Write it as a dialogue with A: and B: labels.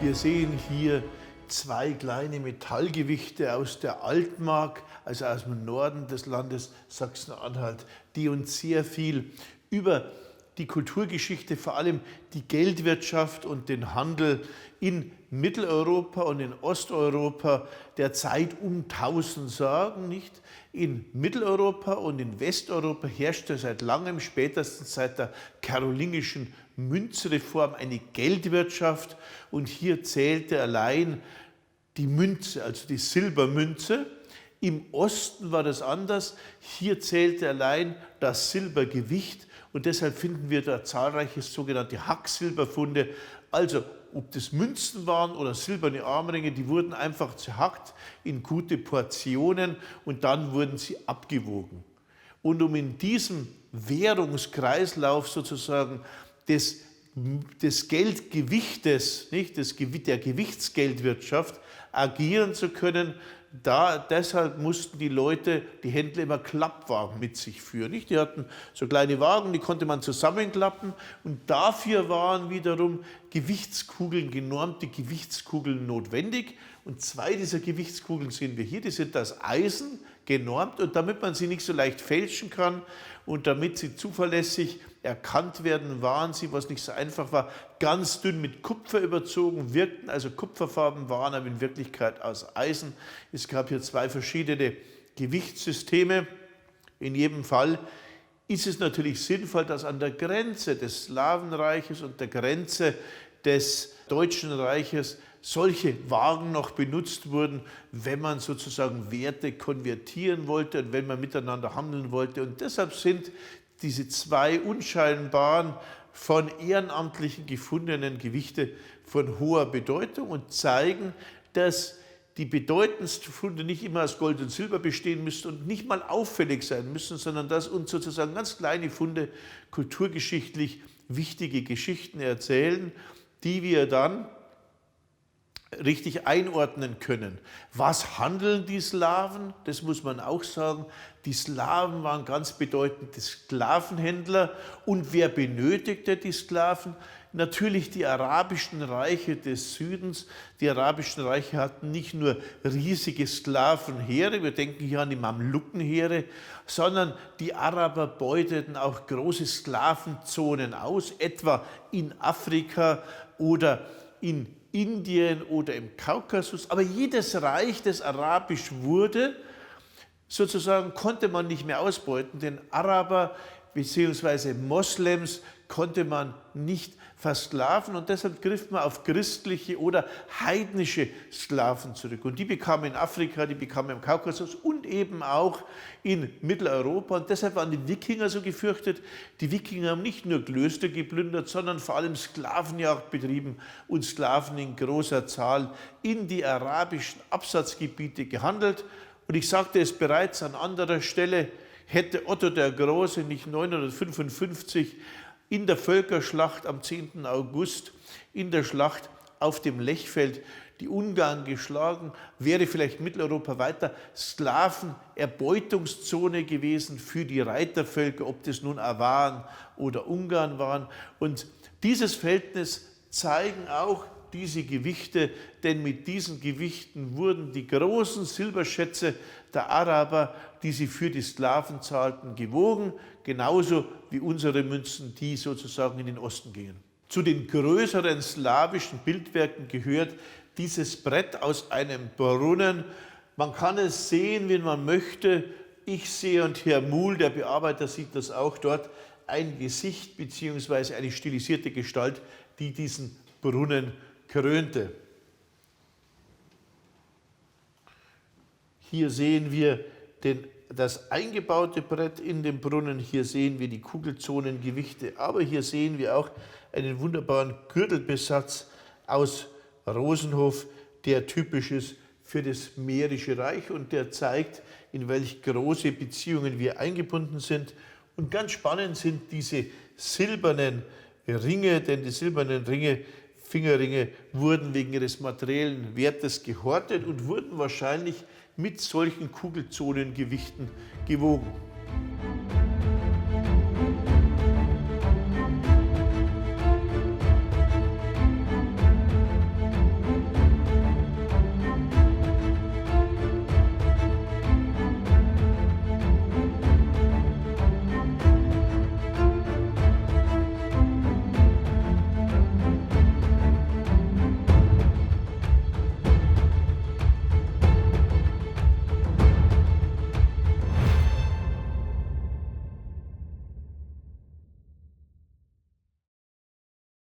A: Wir sehen hier zwei kleine Metallgewichte aus der Altmark, also aus dem Norden des Landes Sachsen-Anhalt, die uns sehr viel über die Kulturgeschichte, vor allem die Geldwirtschaft und den Handel in Mitteleuropa und in Osteuropa der Zeit um 1000 sagen, nicht? In Mitteleuropa und in Westeuropa herrschte seit langem, spätestens seit der karolingischen Münzreform, eine Geldwirtschaft, und hier zählte allein die Münze, also die Silbermünze. Im Osten war das anders, hier zählte allein das Silbergewicht, und deshalb finden wir da zahlreiche sogenannte Hacksilberfunde. Also ob das Münzen waren oder silberne Armringe, die wurden einfach zerhackt in gute Portionen und dann wurden sie abgewogen. Und um in diesem Währungskreislauf sozusagen des Geldgewichtes, nicht, der Gewichtsgeldwirtschaft agieren zu können, deshalb mussten die Leute, die Händler, immer Klappwagen mit sich führen. Nicht? Die hatten so kleine Wagen, die konnte man zusammenklappen, und dafür waren wiederum Gewichtskugeln, genormte Gewichtskugeln notwendig. Und zwei dieser Gewichtskugeln sehen wir hier, die sind aus Eisen genormt, und damit man sie nicht so leicht fälschen kann und damit sie zuverlässig erkannt werden, waren sie, was nicht so einfach war, ganz dünn mit Kupfer überzogen, wirkten also kupferfarben, waren aber in Wirklichkeit aus Eisen. Es gab hier zwei verschiedene Gewichtssysteme. In jedem Fall ist es natürlich sinnvoll, dass an der Grenze des Slawenreiches und der Grenze des Deutschen Reiches solche Wagen noch benutzt wurden, wenn man sozusagen Werte konvertieren wollte und wenn man miteinander handeln wollte. Und deshalb sind diese zwei unscheinbaren, von Ehrenamtlichen gefundenen Gewichte von hoher Bedeutung und zeigen, dass die bedeutendsten Funde nicht immer aus Gold und Silber bestehen müssen und nicht mal auffällig sein müssen, sondern dass uns sozusagen ganz kleine Funde kulturgeschichtlich wichtige Geschichten erzählen, die wir dann richtig einordnen können. Was handeln die Slawen? Das muss man auch sagen. Die Slawen waren ganz bedeutende Sklavenhändler. Und wer benötigte die Sklaven? Natürlich die arabischen Reiche des Südens. Die arabischen Reiche hatten nicht nur riesige Sklavenheere, wir denken hier an die Mamlukenheere, sondern die Araber beuteten auch große Sklavenzonen aus, etwa in Afrika oder in Indien oder im Kaukasus. Aber jedes Reich, das arabisch wurde, sozusagen konnte man nicht mehr ausbeuten, denn Araber bzw. Moslems konnte man nicht versklaven, und deshalb griff man auf christliche oder heidnische Sklaven zurück. Und die bekamen in Afrika, die bekamen im Kaukasus und eben auch in Mitteleuropa. Und deshalb waren die Wikinger so gefürchtet. Die Wikinger haben nicht nur Klöster geplündert, sondern vor allem Sklavenjagd betrieben und Sklaven in großer Zahl in die arabischen Absatzgebiete gehandelt. Und ich sagte es bereits an anderer Stelle, hätte Otto der Große nicht 955 in der Völkerschlacht am 10. August, in der Schlacht auf dem Lechfeld, die Ungarn geschlagen, wäre vielleicht Mitteleuropa weiter Sklavenerbeutungszone gewesen für die Reitervölker, ob das nun Awaren oder Ungarn waren. Und dieses Verhältnis zeigen auch diese Gewichte, denn mit diesen Gewichten wurden die großen Silberschätze der Araber, die sie für die Sklaven zahlten, gewogen, genauso wie unsere Münzen, die sozusagen in den Osten gingen. Zu den größeren slawischen Bildwerken gehört dieses Brett aus einem Brunnen. Man kann es sehen, wenn man möchte. Ich sehe, und Herr Muhl, der Bearbeiter, sieht das auch dort, ein Gesicht bzw. eine stilisierte Gestalt, die diesen Brunnen krönte. Hier sehen wir das eingebaute Brett in den Brunnen, hier sehen wir die Kugelzonengewichte, aber hier sehen wir auch einen wunderbaren Gürtelbesatz aus Rosenhof, der typisch ist für das Mährische Reich und der zeigt, in welch große Beziehungen wir eingebunden sind. Und ganz spannend sind diese silbernen Ringe, denn die silbernen Ringe, Fingerringe, wurden wegen ihres materiellen Wertes gehortet und wurden wahrscheinlich mit solchen Kugelzonengewichten gewogen.